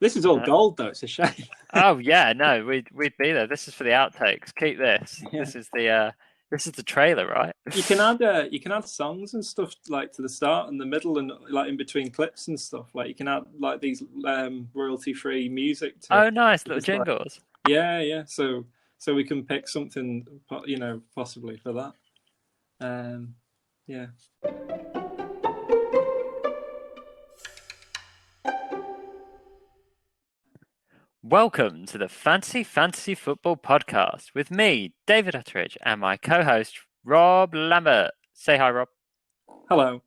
This is all gold, though. It's a shame. Oh yeah, no, we'd be there. This is for the outtakes. Keep this. Yeah. This is the trailer, right? You can add songs and stuff like to the start and the middle and like in between clips and stuff. Like you can add like these royalty free music to Oh, nice little just like jingles. yeah. So we can pick something possibly for that. Yeah. Welcome to the Fantasy Football Podcast with me, David Utteridge, and my co-host Rob Lambert. Say hi, Rob. Hello.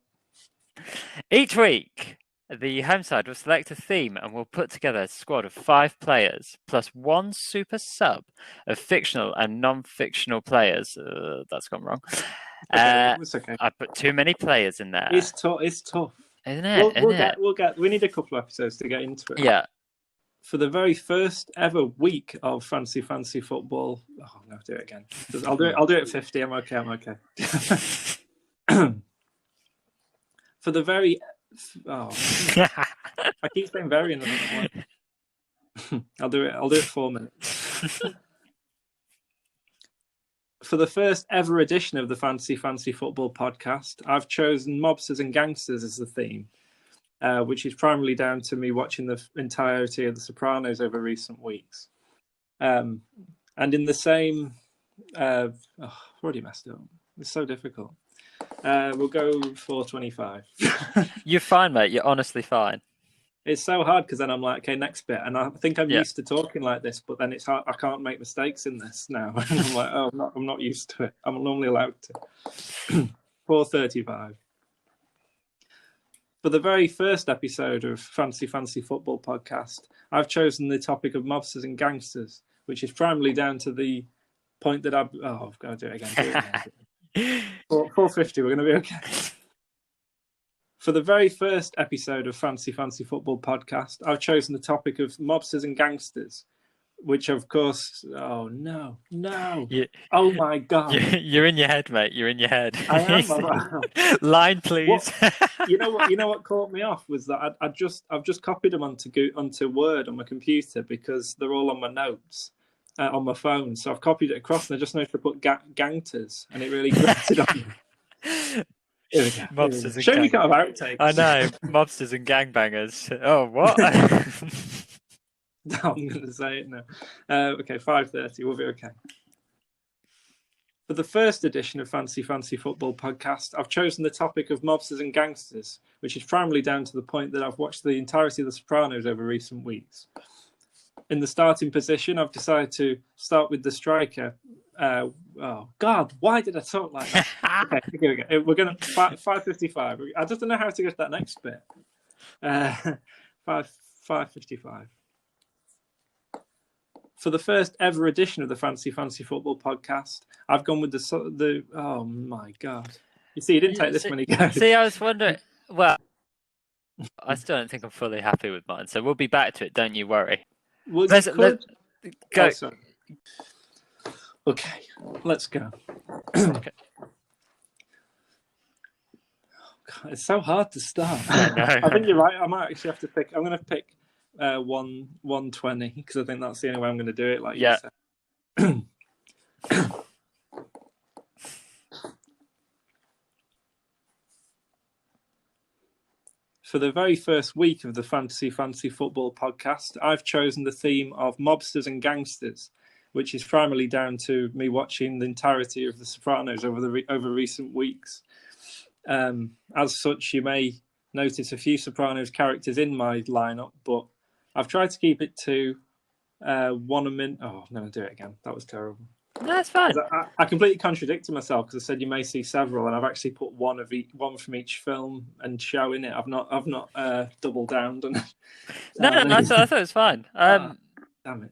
Each week, the home side will select a theme and will put together a squad of 5 players plus one super sub of fictional and non-fictional players. That's gone wrong. It's okay. I put too many players in there. It's tough. It's tough. Isn't it? We'll get. We need a couple of episodes to get into it. Yeah. For the very first ever week of fancy football. Oh no, do it again. I'll do it. I'll do it at 50. I'm okay. For the very. Oh, I keep saying very in the one. I'll do it 4 minutes. For the first ever edition of the Fantasy Football podcast, I've chosen mobsters and gangsters as the theme, which is primarily down to me watching the entirety of The Sopranos over recent weeks. And in the same... I've already messed it up. It's so difficult. We'll go 425. You're fine, mate. You're honestly fine. It's so hard because then I'm like, okay, next bit. And I think I'm used to talking like this, but then it's hard. I can't make mistakes in this now. And I'm like, oh, I'm not used to it. I'm normally allowed to. 435. For the very first episode of Fantasy Football podcast, I've chosen the topic of mobsters and gangsters, which is primarily down to the point that I've got to do it again. 450, we're going to be okay. For the very first episode of Fantasy Football podcast, I've chosen the topic of mobsters and gangsters, which, of course, oh no, oh my god, you're in your head, mate. You're in your head. I am. Line, please. You know what caught me off was that I've just copied them onto Word on my computer because they're all on my notes on my phone. So I've copied it across, and I just noticed to put gangsters, and it really grated on me. Here we go. Mobsters and Shame we can't have outtakes. I know, mobsters and gangbangers. Oh, what? No, I'm going to say it now. Okay, 5:30. We'll be okay. For the first edition of Fantasy Football podcast, I've chosen the topic of mobsters and gangsters, which is primarily down to the point that I've watched the entirety of The Sopranos over recent weeks. In the starting position, I've decided to start with the striker. Oh God! Why did I talk like that? Okay, here we go. We're going to 5:55. I just don't know how to get to that next bit. 5:55. For the first ever edition of the Fantasy Football podcast, I've gone with the. Oh my God! You see, you didn't take this many goes. See, I was wondering. Well, I still don't think I'm fully happy with mine, so we'll be back to it. Don't you worry. Well, let's go. Okay, let's go. Okay. God, it's so hard to start. I think you're right. I might actually have to pick. I'm going to pick 120 because I think that's the only way I'm going to do it. Like you said. For the very first week of the Fantasy Football podcast, I've chosen the theme of mobsters and gangsters, which is primarily down to me watching the entirety of The Sopranos over recent weeks. As such, you may notice a few Sopranos characters in my lineup, but I've tried to keep it to 1 a minute. Oh, I'm going to do it again. That was terrible. No, that's fine. I completely contradicted myself because I said you may see several, and I've actually put one from each film and show in it. I've not doubled down. No, I thought it was fine. Damn it!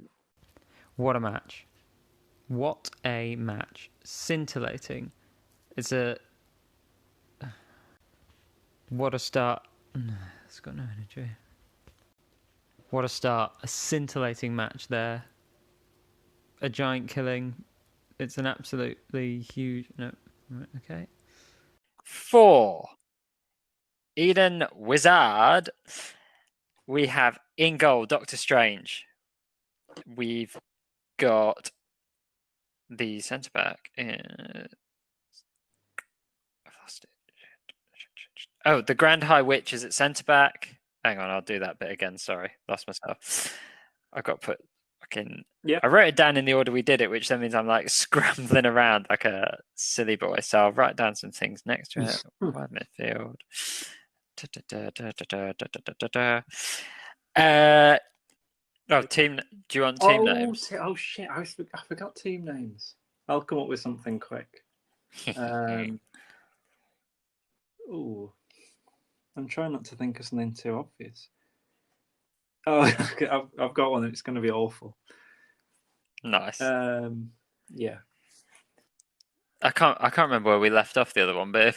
What a match! What a match! Scintillating. What a start! It's got no energy. What a start! A scintillating match there. A giant killing. It's an absolutely huge... No. Okay. 4. Eden Wizard. We have In goal, Doctor Strange. We've got the centre back. I've lost it. Oh, the Grand High Witch is at centre back. Hang on, I'll do that bit again. Sorry, lost myself. I've got to put fucking. Yeah. I wrote it down in the order we did it, which then means I'm like scrambling around like a silly boy. So I'll write down some things next to it. Wide midfield. Team. Do you want team names? Oh shit! I forgot team names. I'll come up with something quick. Oh, I'm trying not to think of something too obvious. Oh, okay, I've got one. It's going to be awful. Nice. Yeah. I can't remember where we left off the other one, but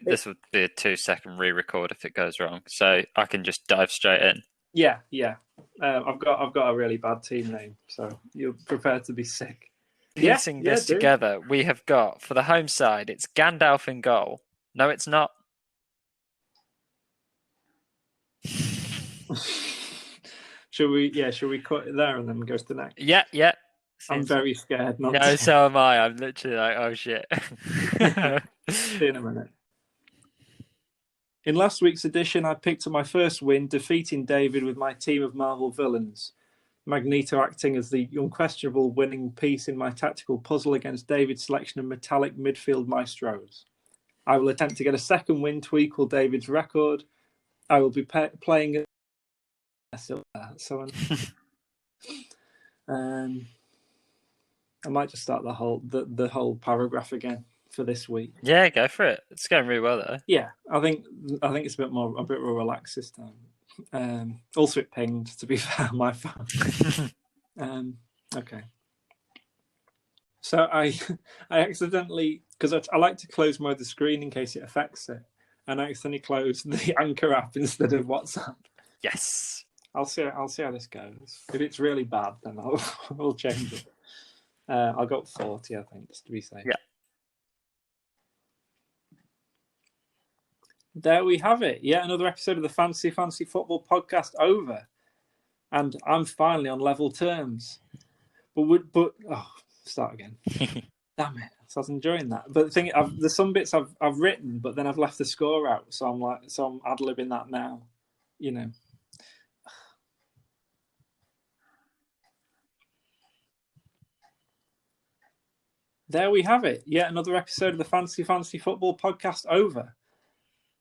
this would be a 2-second re-record if it goes wrong, so I can just dive straight in. Yeah. I've got a really bad team name, so you're prepared to be sick. Piecing this together, we have got for the home side, it's Gandalf in goal. No, it's not. Should we cut it there and then go to the next? Yeah. I'm very scared. No, so am I. I'm literally like, oh shit. See you in a minute. In last week's edition, I picked up my first win, defeating David with my team of Marvel villains. Magneto acting as the unquestionable winning piece in my tactical puzzle against David's selection of metallic midfield maestros. I will attempt to get a second win to equal David's record. I will be playing. I might just start the whole paragraph again for this week. Yeah, go for it. It's going really well though. Yeah, I think it's a bit more relaxed this time. Also, it pinged. To be fair, my phone. Okay. So I accidentally, because I like to close mode the screen in case it affects it, and I accidentally closed the Anchor app instead of WhatsApp. Yes. I'll see how this goes. If it's really bad, then I'll change it. I'll go up 40, I think, just to be safe. Yeah. There we have it. Yet another episode of the Fancy Football podcast over. And I'm finally on level terms. Start again. Damn it. So I was enjoying that. But the thing, there's some bits I've written, but then I've left the score out. So I'm ad-libbing that now. You know. There we have it. Yet another episode of the Fancy Football podcast over.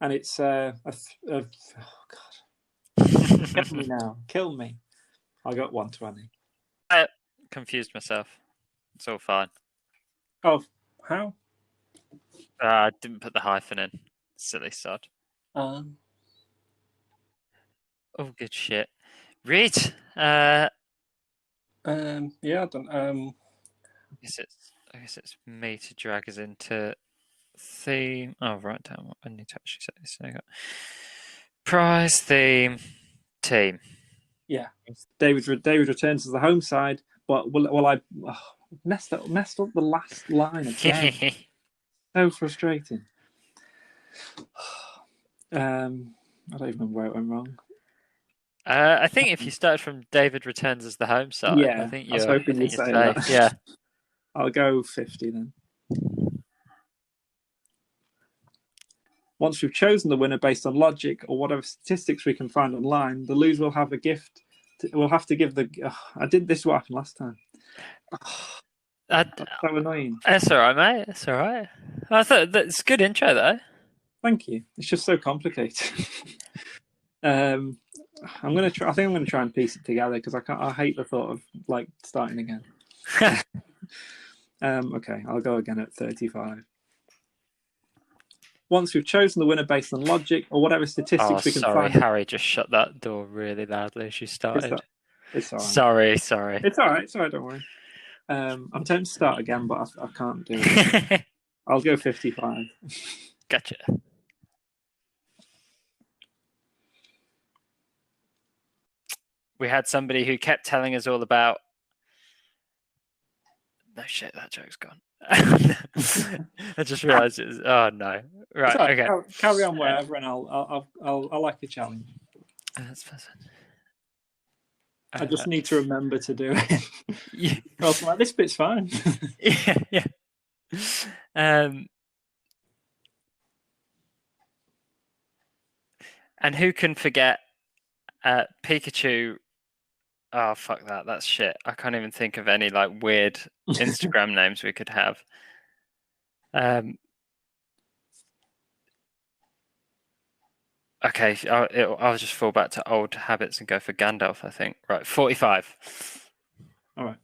And it's oh God. Kill me now. Kill me. I got 120. I confused myself. It's all fine. Oh, how? I didn't put the hyphen in. Silly sod. Oh, good shit. Read. Yeah, I don't. I guess it's me to drag us into theme. Oh, write down what I need to actually say this. So I got prize, theme, team. Yeah, David returns to the home side, but I messed up the last line again. So frustrating. I don't even remember where it went wrong. I think if you started from David returns as the home side, yeah, I think I was hoping you'd say that. Yeah. I'll go 50 then. Once we've chosen the winner based on logic or whatever statistics we can find online, the loser will have a gift. We'll have to give the. I did this what happened last time. That's so annoying. That's all right, mate. That's all right. I thought that's a good intro, though. Thank you. It's just so complicated. I'm gonna try. I think I'm gonna try and piece it together because I hate the thought of like starting again. Okay, I'll go again at 35. Once we've chosen the winner based on logic or whatever statistics we can find. Harry just shut that door really loudly as you started. It's all right. Sorry. It's all right. Don't worry. I'm tempted to start again, but I can't do it. I'll go 55. Gotcha. We had somebody who kept telling us all about. No shit, that joke's gone. I just realised it was. Oh no! Right, okay. Carry on wherever, and I'll like a challenge. That's perfect. I just need to remember to do it. Yeah. I was like, this bit's fine. Yeah. And who can forget Pikachu? Oh, fuck that. That's shit. I can't even think of any like weird Instagram names we could have. Okay, I'll just fall back to old habits and go for Gandalf, I think. Right, 45. All right.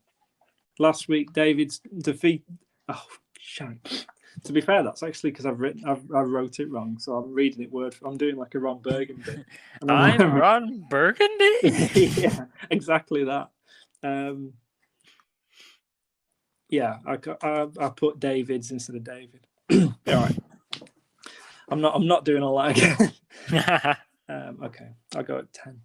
Last week, David's defeat. Oh, shite. To be fair, that's actually because I wrote it wrong, so I'm reading it word. I'm doing like a Ron Burgundy. And I'm Ron Burgundy. Yeah, exactly that. Yeah, I put David's instead of David. All right. I'm not doing all that again. Okay, I'll go at 10.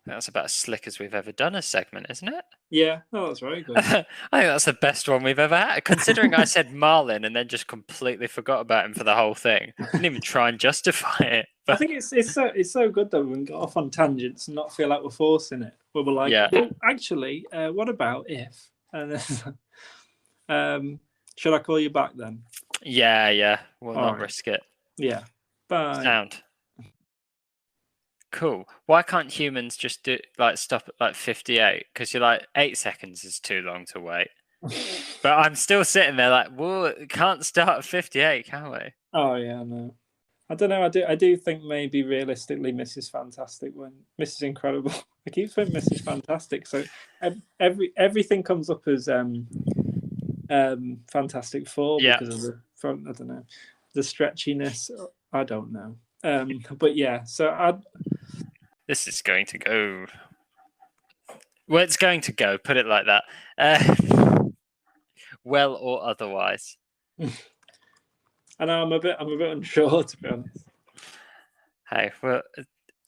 That's about as slick as we've ever done a segment, isn't it? Yeah, oh, that's very good. I think that's the best one we've ever had. Considering I said Marlin and then just completely forgot about him for the whole thing. Didn't even try and justify it. But... I think it's so good that we can go off on tangents and not feel like we're forcing it. Where we're like, yeah. Well, actually, what about if? And should I call you back then? Yeah. We'll not risk it. Yeah. Bye. Sound. Cool. Why can't humans just stop at like 58? Because you're like 8 seconds is too long to wait. But I'm still sitting there like, well, it can't start at 58, can we? Oh yeah, no. I don't know. I do think maybe realistically, Mrs. Fantastic when Mrs. Incredible. I keep saying Mrs. Fantastic, so everything comes up as Fantastic Four because of the front. I don't know, the stretchiness. I don't know. But yeah, so this is going to go. Well, it's going to go. Put it like that. Well or otherwise. I know I'm a bit unsure, to be honest. Hey, well,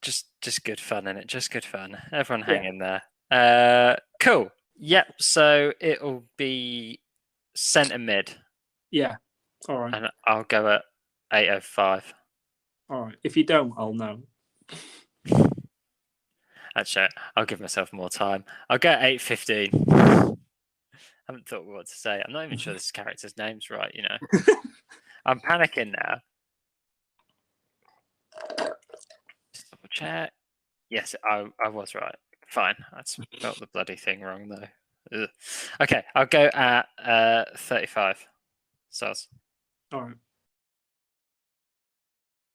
just good fun, innit? Just good fun. Everyone hang in there. Cool. Yep. So it'll be centre mid. Yeah. All right. And I'll go at 8:05. All right. If you don't, I'll know. Actually, I'll give myself more time. I'll go at 8:15. I haven't thought what to say. I'm not even sure this character's name's right, you know. I'm panicking now. Just double check. Yes, I was right. Fine. I spelled the bloody thing wrong, though. Ugh. Okay, I'll go at 35. Soz. All right.